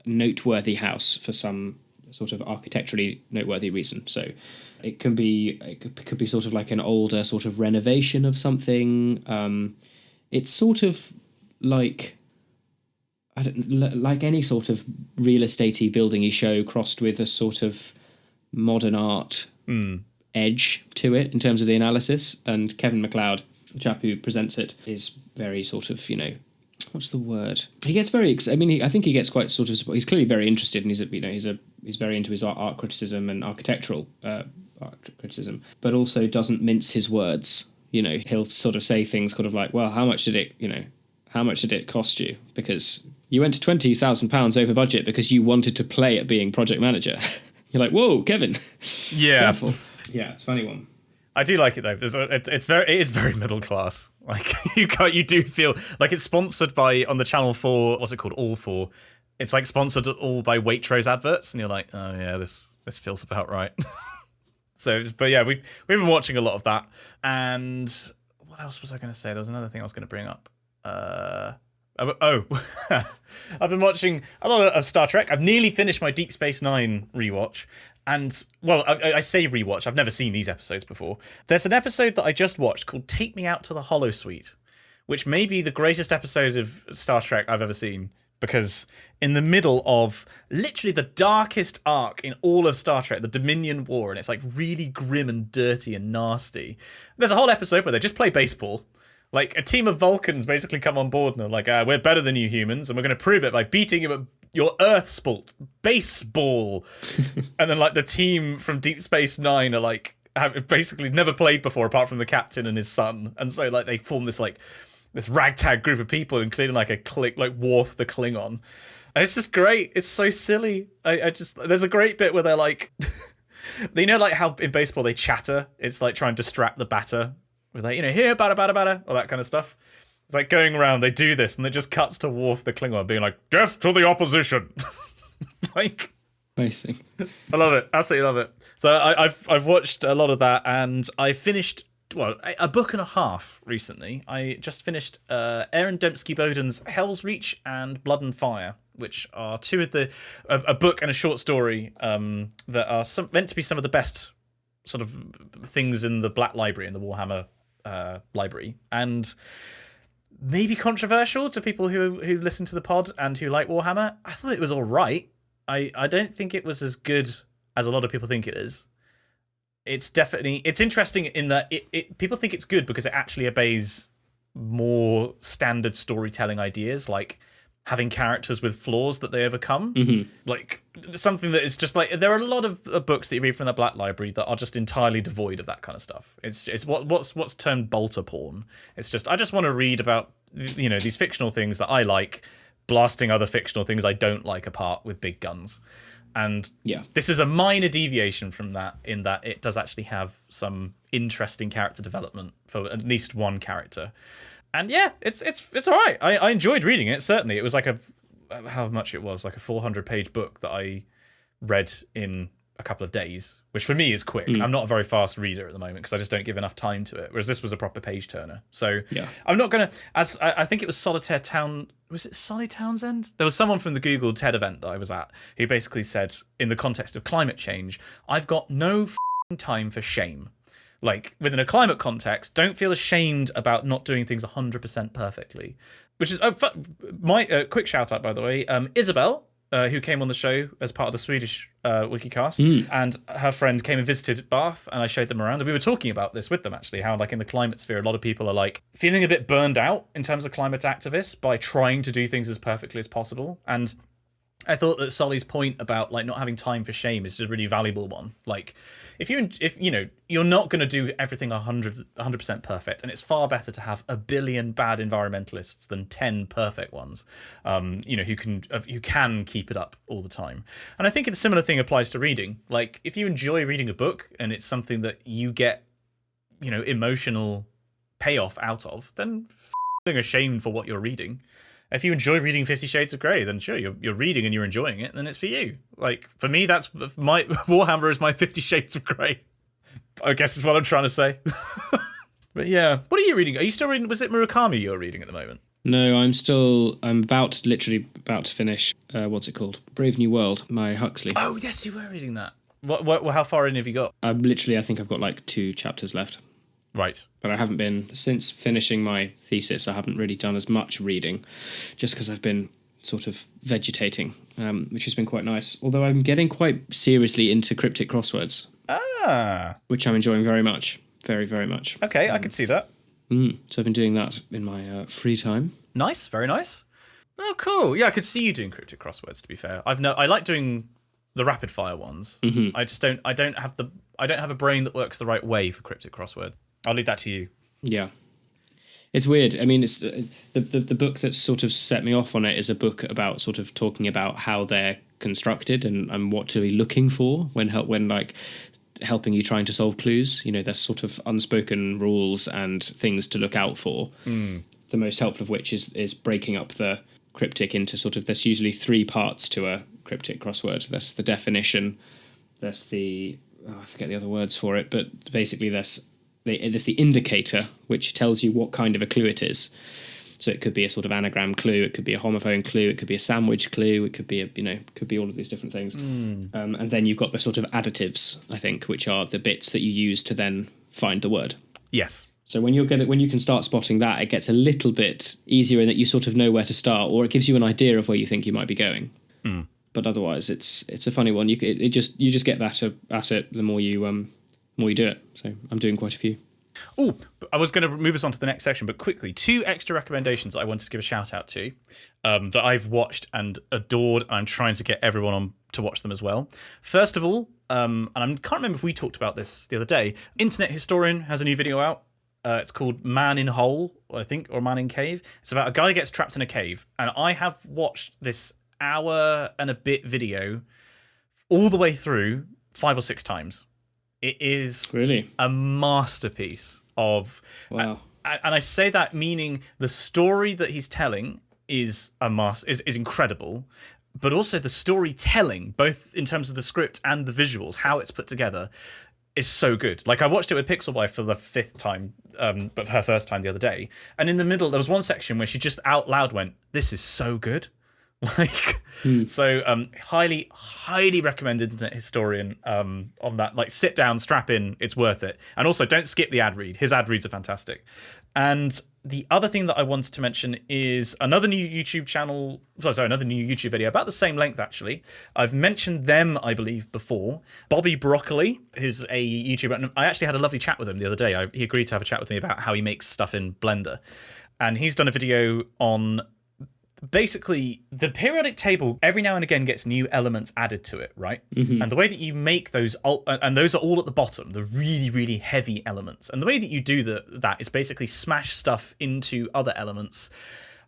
noteworthy house for some sort of architecturally noteworthy reason. So it could be sort of like an older sort of renovation of something. It's sort of like like any sort of real estatey buildingy show crossed with a sort of modern art edge to it in terms of the analysis. And Kevin MacLeod, the chap who presents it, is very sort of, what's the word? He gets very. I think he gets quite sort of. He's clearly very interested, and he's very into his art criticism and architectural art criticism, but also doesn't mince his words. He'll sort of say things kind of like, "Well, how much did it cost you? Because you went to £20,000 over budget because you wanted to play at being project manager." You're like, "Whoa, Kevin, yeah, careful." Yeah, it's a funny one. I do like it though. It is very middle class. Like you do feel like it's sponsored by on the Channel 4. What's it called? All 4. It's like sponsored all by Waitrose adverts, and you're like, oh yeah, this feels about right. So, but yeah, we've been watching a lot of that. And what else was I going to say? There was another thing I was going to bring up. I've been watching a lot of Star Trek. I've nearly finished my Deep Space Nine rewatch. And, well, I say rewatch. I've never seen these episodes before. There's an episode that I just watched called Take Me Out to the Holosuite, which may be the greatest episode of Star Trek I've ever seen. Because in the middle of literally the darkest arc in all of Star Trek, the Dominion War, and it's like really grim and dirty and nasty. There's a whole episode where they just play baseball. Like, a team of Vulcans basically come on board and are like, we're better than you humans, and we're going to prove it by beating you at your Earth sport, baseball. And then, like, the team from Deep Space Nine are, like, have basically never played before apart from the captain and his son. And so, like, they form this, like, this ragtag group of people, including, like, Worf the Klingon. And it's just great. It's so silly. There's a great bit where they're, like... like, how in baseball they chatter? It's, like, trying to distract the batter. With like, here, batter, all that kind of stuff. It's like going around, they do this, and it just cuts to Worf the Klingon being like, death to the opposition. Like, amazing. I love it. Absolutely love it. So I've watched a lot of that, and I finished, a book and a half recently. I just finished Aaron Dembski-Bowden's Hell's Reach and Blood and Fire, which are two of a book and a short story that are meant to be some of the best sort of things in the Black Library, in the Warhammer library. And maybe controversial to people who listen to the pod and who like Warhammer. I thought it was all right. I don't think it was as good as a lot of people think it is. It's interesting in that people think it's good because it actually obeys more standard storytelling ideas, like having characters with flaws that they overcome. Like something that is just like, there are a lot of books that you read from the Black Library that are just entirely devoid of that kind of stuff. It's what's termed bolter porn. It's just, I just want to read about, you know, these fictional things that I like blasting other fictional things I don't like apart with big guns. And this is a minor deviation from that, in that it does actually have some interesting character development for at least one character. And yeah, it's all right. I enjoyed reading it, certainly. It was like how much it was, like a 400-page book that I read in a couple of days, which for me is quick. I'm not a very fast reader at the moment because I just don't give enough time to it, whereas this was a proper page turner. So I'm not going to, as I think it was Solitaire Town, was it Solly Townsend? There was someone from the Google TED event that I was at who basically said, in the context of climate change, I've got no time for shame. Like, within a climate context, don't feel ashamed about not doing things 100% perfectly. Which is, my quick shout out, by the way, Isabel, who came on the show as part of the Swedish Wikicast, and her friend came and visited Bath, and I showed them around. And we were talking about this with them, actually, how, like, in the climate sphere, a lot of people are, like, feeling a bit burned out in terms of climate activists by trying to do things as perfectly as possible. And I thought that Solly's point about, like, not having time for shame is a really valuable one. Like, if you know, you're not going to do everything 100% perfect, and it's far better to have a billion bad environmentalists than 10 perfect ones, you know, who can keep it up all the time. And I think a similar thing applies to reading. Like, if you enjoy reading a book and it's something that you get, you know, emotional payoff out of, then being ashamed for what you're reading. If you enjoy reading 50 Shades of Grey, then sure, you're reading and you're enjoying it, then it's for you. Like, for me, that's my Warhammer is my 50 Shades of Grey, I guess is what I'm trying to say. But yeah, what are you reading? Are you still reading? Was it Murakami you're reading at the moment? No, I'm literally about to finish, what's it called? Brave New World, my Huxley. Oh, yes, you were reading that. How far in have you got? I think I've got like 2 chapters left. Right. But I haven't been, since finishing my thesis, I haven't really done as much reading, just because I've been sort of vegetating, which has been quite nice. Although I'm getting quite seriously into cryptic crosswords. Which I'm enjoying very much. Very, very much. Okay, I can see that. So I've been doing that in my free time. Nice, very nice. Oh, cool. Yeah, I could see you doing cryptic crosswords, to be fair. I like doing the rapid fire ones. I just don't have a brain that works the right way for cryptic crosswords. I'll leave that to you. Yeah. It's weird. I mean, it's the book that sort of set me off on it is a book about sort of talking about how they're constructed and what to be looking for when like helping you trying to solve clues. You know, there's sort of unspoken rules and things to look out for. The most helpful of which is breaking up the cryptic into sort of, there's usually 3 parts to a cryptic crossword. There's the definition, there's the, I forget the other words for it, but basically there's the indicator, which tells you what kind of a clue it is. So it could be a sort of anagram clue, it could be a homophone clue, it could be a sandwich clue, it could be could be all of these different things. And then you've got the sort of additives, I think, which are the bits that you use to then find the word. Yes. So when you can start spotting that, it gets a little bit easier in that you sort of know where to start, or it gives you an idea of where you think you might be going. But otherwise, it's a funny one. You just get better at it the more you do it. So I'm doing quite a few. Oh, I was going to move us on to the next section, but quickly, 2 extra recommendations that I wanted to give a shout out to that I've watched and adored. I'm trying to get everyone on to watch them as well. First of all, and I can't remember if we talked about this the other day, Internet Historian has a new video out. It's called Man in Hole, I think, or Man in Cave. It's about a guy who gets trapped in a cave. And I have watched this hour and a bit video all the way through 5 or 6 times. It is really a masterpiece of... Wow. And I say that meaning the story that he's telling is is incredible, but also the storytelling, both in terms of the script and the visuals, how it's put together, is so good. Like, I watched it with Pixel Wife for the 5th time, but her first time the other day. And in the middle, there was one section where she just out loud went, "This is so good." Like, so highly recommend Internet Historian on that. Like, sit down, strap in, it's worth it. And also, don't skip the ad read. His ad reads are fantastic. And the other thing that I wanted to mention is another new YouTube channel. Another new YouTube video about the same length, actually. I've mentioned them, I believe, before. Bobby Broccoli, who's a YouTuber. And I actually had a lovely chat with him the other day. He agreed to have a chat with me about how he makes stuff in Blender. And he's done a video on basically the periodic table every now and again gets new elements added to it, right? And the way that you make those, and those are all at the bottom, the really, really heavy elements. And the way that you do that is basically smash stuff into other elements,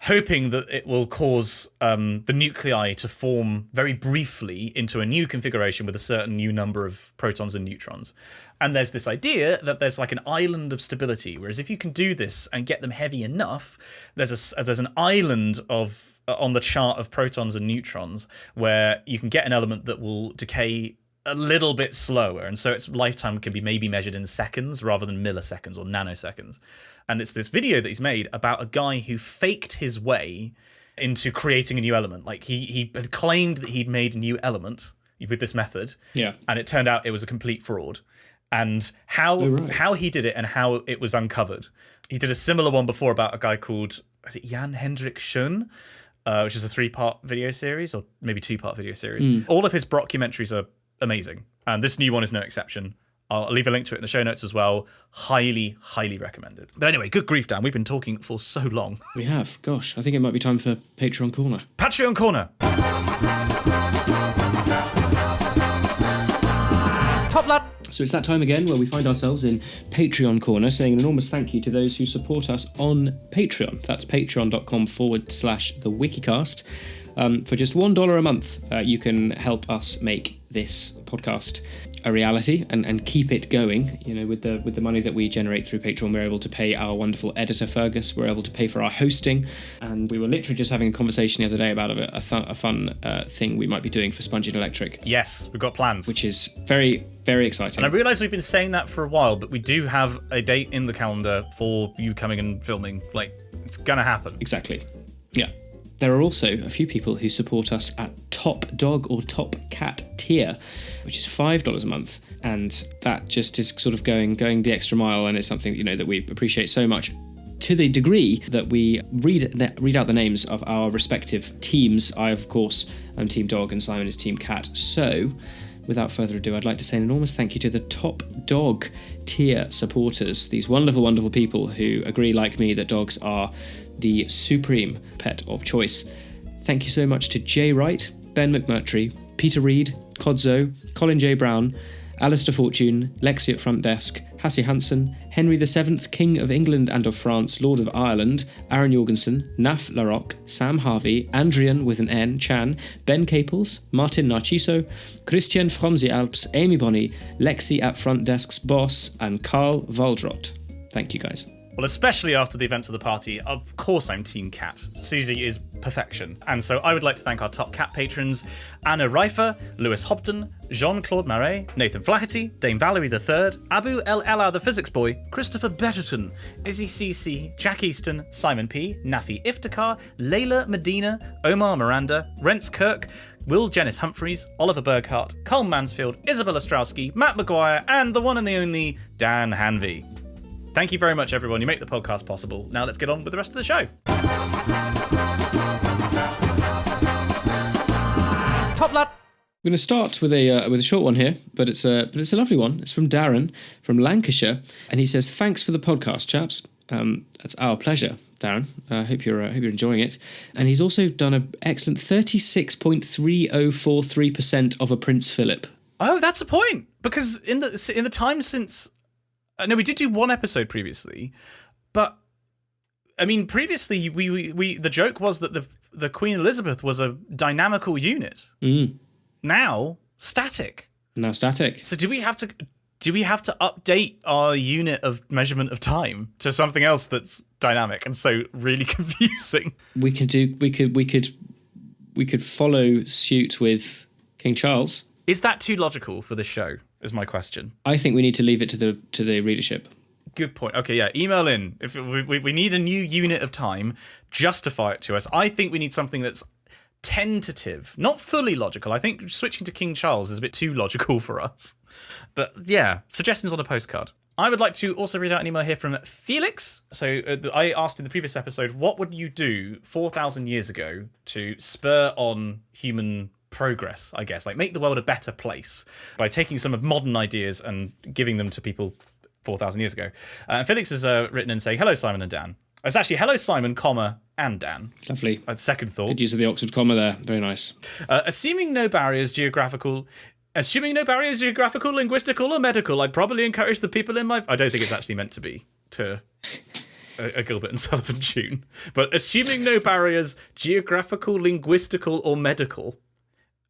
hoping that it will cause the nuclei to form very briefly into a new configuration with a certain new number of protons and neutrons. And there's this idea that there's like an island of stability, whereas if you can do this and get them heavy enough, there's an island of on the chart of protons and neutrons where you can get an element that will decay a little bit slower, and so its lifetime can be maybe measured in seconds rather than milliseconds or nanoseconds. And it's this video that he's made about a guy who faked his way into creating a new element. Like he had claimed that he'd made a new element with this method, and it turned out it was a complete fraud. And how he did it and how it was uncovered. He did a similar one before about a guy called, is it Jan Hendrik Schoen, which is a 3-part video series, or maybe 2-part video series. All of his documentaries are amazing, and this new one is no exception. I'll leave a link to it in the show notes as well. Highly, highly recommended. But anyway, good grief, Dan. We've been talking for so long. We have. Gosh, I think it might be time for Patreon Corner. Patreon Corner. Top lad. So it's that time again where we find ourselves in Patreon Corner, saying an enormous thank you to those who support us on Patreon. That's patreon.com/the Wikicast. For just $1 a month, you can help us make this podcast a reality and keep it going. You know, with the money that we generate through Patreon, we're able to pay our wonderful editor Fergus. We're able to pay for our hosting, and we were literally just having a conversation the other day about a fun thing we might be doing for Spongy and Electric. Yes, we've got plans, which is very, very exciting. And I realise we've been saying that for a while, but we do have a date in the calendar for you coming and filming. Like, it's gonna happen. Exactly. Yeah. There are also a few people who support us at Top Dog or Top Cat tier, which is $5 a month, and that just is sort of going the extra mile, and it's something that we appreciate so much, to the degree that we read out the names of our respective teams. I, of course, am Team Dog, and Simon is Team Cat. So, without further ado, I'd like to say an enormous thank you to the Top Dog tier supporters, these wonderful, wonderful people who agree, like me, that dogs are the supreme pet of choice. Thank you so much to Jay Wright, Ben McMurtry, Peter Reed, Kodzo, Colin J. Brown, Alistair Fortune, Lexi at Front Desk, Hassie Hansen, Henry VII, King of England and of France, Lord of Ireland, Aaron Jorgensen, Naf Larocque, Sam Harvey, Andrian with an N, Chan, Ben Caples, Martin Narciso, Christian from the Alps, Amy Bonney, Lexi at Front Desk's boss, and Carl Waldrot. Thank you, guys. Well, especially after the events of the party, of course I'm Team Cat. Susie is perfection. And so I would like to thank our top cat patrons: Anna Reifer, Lewis Hobden, Jean-Claude Marais, Nathan Flaherty, Dame Valerie III, Abu El Ella the Physics Boy, Christopher Betterton, Izzy CC, Jack Easton, Simon P, Nafi Iftikhar, Layla Medina, Omar Miranda, Rents Kirk, Will Jenice Humphreys, Oliver Berghardt, Carl Mansfield, Isabella Strowski, Matt McGuire, and the one and the only Dan Hanvey. Thank you very much, everyone. You make the podcast possible. Now let's get on with the rest of the show. Top lad. We're going to start with a short one here, but it's a lovely one. It's from Darren from Lancashire, and he says, "Thanks for the podcast, chaps. That's our pleasure, Darren. I hope you're enjoying it." And he's also done an excellent 36.3043% of a Prince Philip. Oh, that's a point, because in the time since. No, we did do one episode previously, but I mean, previously we the joke was that the Queen Elizabeth was a dynamical unit. Now static. Now static. So do we have to update our unit of measurement of time to something else that's dynamic and so really confusing? We could follow suit with King Charles. Is that too logical for the show? Is my question. I think we need to leave it to the readership. Good point. Okay, yeah. Email in if we need a new unit of time. Justify it to us. I think we need something that's tentative, not fully logical. I think switching to King Charles is a bit too logical for us. But yeah, suggestions on a postcard. I would like to also read out an email here from Felix. So I asked in the previous episode, what would you do 4,000 years ago to spur on human progress, I guess, like make the world a better place by taking some of modern ideas and giving them to people 4,000 years ago. Felix has written in saying, hello, Simon and Dan. It's actually hello, Simon, comma, and Dan. Lovely. Second thought. Good use of the Oxford comma there. Very nice. Assuming no barriers, geographical, linguistical, or medical, I'd probably encourage the people in my... I don't think it's actually meant to be to a Gilbert and Sullivan tune. But assuming no barriers, geographical, linguistical, or medical...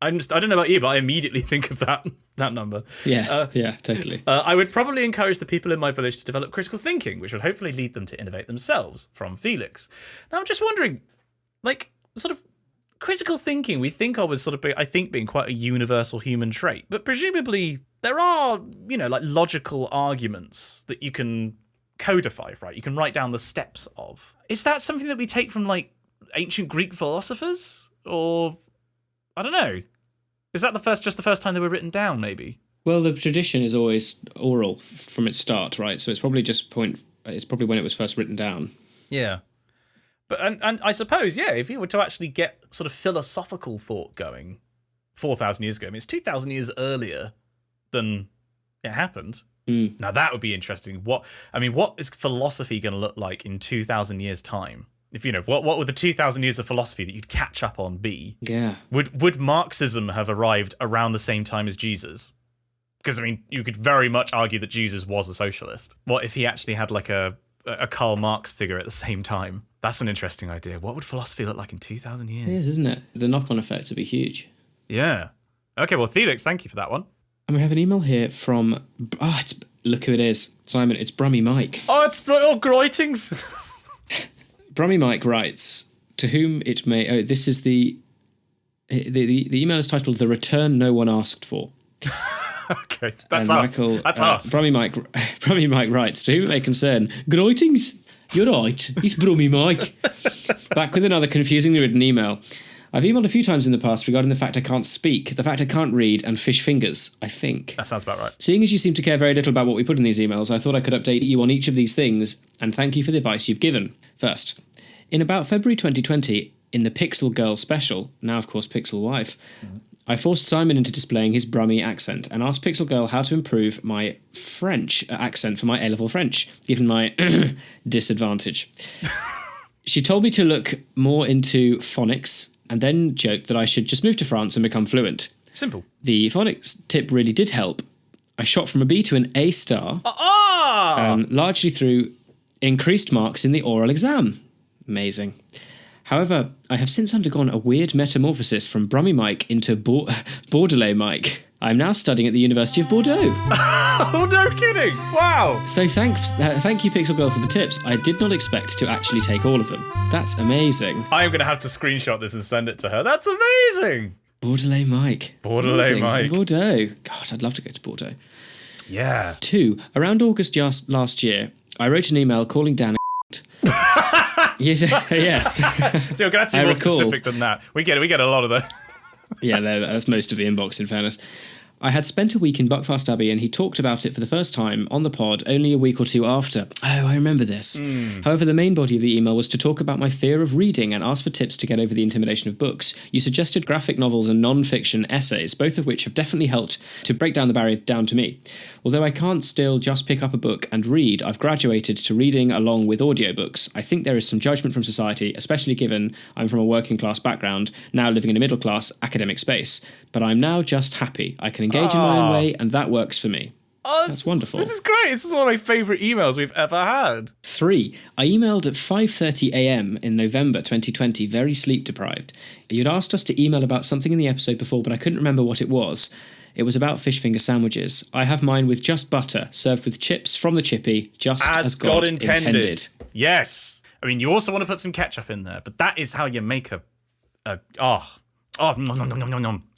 I don't know about you, but I immediately think of that number. Yes, yeah, totally. I would probably encourage the people in my village to develop critical thinking, which would hopefully lead them to innovate themselves, from Felix. Now, I'm just wondering, like, sort of critical thinking we think of as sort of, I think, being quite a universal human trait. But presumably there are, like logical arguments that you can codify, right? You can write down the steps of. Is that something that we take from, like, ancient Greek philosophers? Or... I don't know. Is that just the first time they were written down, maybe? Well, the tradition is always oral from its start, right? So it's probably it's probably when it was first written down. Yeah. But and I suppose, yeah, if you were to actually get sort of philosophical thought going 4,000 years ago, I mean, it's 2,000 years earlier than it happened. Mm. Now, that would be interesting. What is philosophy going to look like in 2,000 years' time? If what would the 2,000 years of philosophy that you'd catch up on be? Yeah. Would Marxism have arrived around the same time as Jesus? Because you could very much argue that Jesus was a socialist. What if he actually had like a Karl Marx figure at the same time? That's an interesting idea. What would philosophy look like in 2,000 years? It is, isn't it? The knock-on effects would be huge. Yeah. Okay. Well, Felix, thank you for that one. And we have an email here from look who it is, Simon. It's Brummy Mike. Oh, it's Greitings. Brummy Mike writes, to whom it may... Oh, this is the email is titled The Return No One Asked For. Okay, that's us. That's us. Brummy Mike writes, to whom it may concern, Greitings, you're right, it's Brummy Mike. Back with another confusingly written email. I've emailed a few times in the past regarding the fact I can't speak, the fact I can't read, and fish fingers, I think. That sounds about right. Seeing as you seem to care very little about what we put in these emails, I thought I could update you on each of these things, and thank you for the advice you've given. First, in about February 2020, in the Pixel Girl special, now of course Pixel Wife, I forced Simon into displaying his Brummy accent and asked Pixel Girl how to improve my French accent for my A-level French, given my disadvantage. She told me to look more into phonics and then joked that I should just move to France and become fluent. Simple. The phonics tip really did help. I shot from a B to an A star, largely through increased marks in the oral exam. Amazing. However, I have since undergone a weird metamorphosis from Brummy Mike into Bordelais Mike. I'm now studying at the University of Bordeaux. Oh, no kidding! Wow! So thank you, Pixel Girl, for the tips. I did not expect to actually take all of them. That's amazing. I am going to have to screenshot this and send it to her. That's amazing! Bordelais Mike. Bordelais Mike. Bordeaux. God, I'd love to go to Bordeaux. Yeah. 2. Around August last year, I wrote an email calling Dan Yes. So you're going to have to be more specific than that. We get a lot of that. Yeah, that's most of the inbox, in fairness. I had spent a week in Buckfast Abbey and he talked about it for the first time on the pod only a week or two after. Oh, I remember this. However, the main body of the email was to talk about my fear of reading and ask for tips to get over the intimidation of books. You suggested graphic novels and non-fiction essays, both of which have definitely helped to break down the barrier down to me. Although I can't still just pick up a book and read, I've graduated to reading along with audiobooks. I think there is some judgment from society, especially given I'm from a working class background, now living in a middle class academic space. But I'm now just happy. I can engage in my own way, and that works for me. Oh, that's wonderful. This is great. This is one of my favourite emails we've ever had. 3. I emailed at 5:30 a.m. in November 2020, very sleep deprived. You'd asked us to email about something in the episode before, but I couldn't remember what it was. It was about fish finger sandwiches. I have mine with just butter, served with chips from the chippy, just as God intended. Yes. I mean, you also want to put some ketchup in there, but that is how you make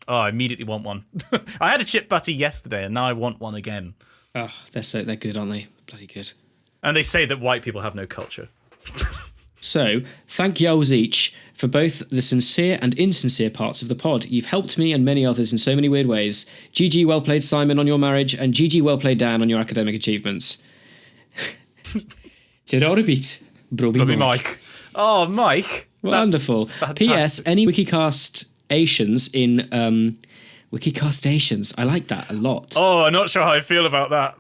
I immediately want one. I had a chip butty yesterday, and now I want one again. Oh, they're good, aren't they? Bloody good. And they say that white people have no culture. So, thank yous each for both the sincere and insincere parts of the pod. You've helped me and many others in so many weird ways. GG well played, Simon, on your marriage, and GG well played, Dan, on your academic achievements. Tirorbit, Blubby Mike. Oh, Mike. Wonderful. Fantastic. P.S. Any Wikicast-ations in Wikicast-ations. I like that a lot. Oh, I'm not sure how I feel about that.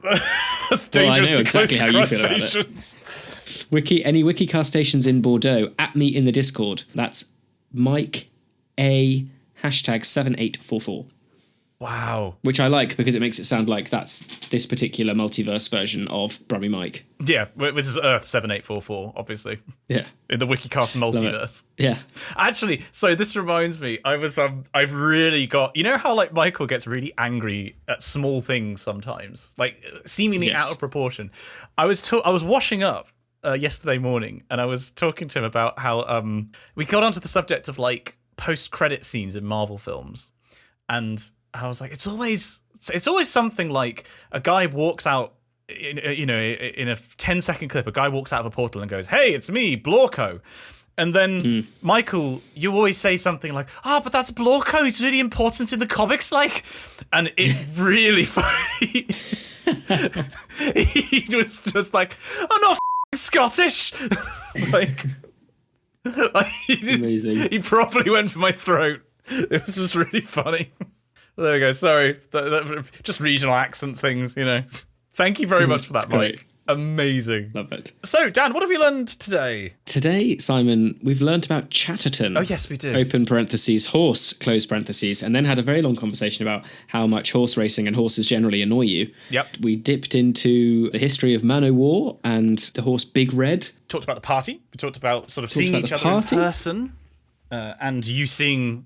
That's dangerous. I know exactly how you feel about it. Any Wikicast-ations in Bordeaux, at me in the Discord. That's Mike A #7844. Wow. Which I like because it makes it sound like that's this particular multiverse version of Brummy Mike. Yeah, this is Earth 7844, obviously. Yeah. In the Wikicast multiverse. Yeah. Actually, so this reminds me, I've really got, you know how like Michael gets really angry at small things sometimes, like seemingly out of proportion. I was washing up yesterday morning, and I was talking to him about how we got onto the subject of like post-credit scenes in Marvel films, and I was like, it's always something like a guy walks out, in a 10-second clip, a guy walks out of a portal and goes, "Hey, it's me, Blorko." And then, Michael, you always say something like, "Oh, but that's Blorko, he's really important in the comics," like, and it really funny. He was just like, "I'm not Scottish." like Amazing. He probably went for my throat. It was just really funny. There we go. Sorry, just regional accent things, Thank you very much for that, Mike. Amazing. Love it. So, Dan, what have you learned today? Today, Simon, we've learnt about Chatterton. Oh, yes, we did. Open parentheses, horse, close parentheses, and then had a very long conversation about how much horse racing and horses generally annoy you. Yep. We dipped into the history of Man o' War and the horse Big Red. Talked about the party. We talked about sort of seeing each other in person, and you seeing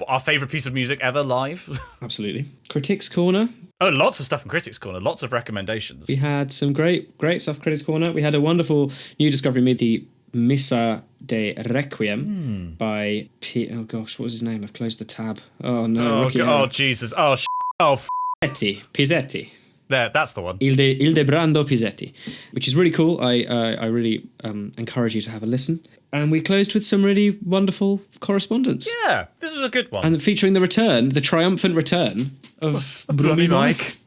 our favourite piece of music ever live. Absolutely. Critics Corner. Oh, lots of stuff in Critics Corner. Lots of recommendations. We had some great stuff, Critics Corner. We had a wonderful new discovery made, the Missa de Requiem by oh gosh, what was his name? I've closed the tab. Oh no. Oh Jesus. Pizzetti. There, that's the one. Ildebrando Pizzetti, which is really cool. I really encourage you to have a listen. And we closed with some really wonderful correspondence. Yeah, this was a good one. And featuring the triumphant return of Brummy Mike.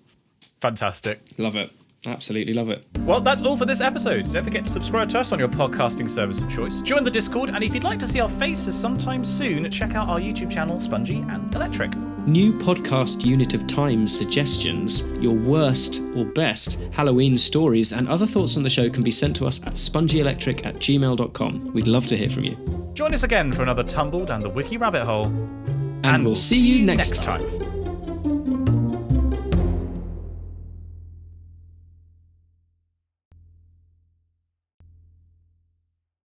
Fantastic. Love it. Absolutely love it. Well, that's all for this episode. Don't forget to subscribe to us on your podcasting service of choice. Join the Discord, and if you'd like to see our faces sometime soon, check out our YouTube channel, Spongy and Electric. New podcast unit of time suggestions, your worst or best Halloween stories, and other thoughts on the show can be sent to us at spongyelectric@gmail.com. We'd love to hear from you. Join us again for another tumble down the wiki rabbit hole. And we'll see you next time.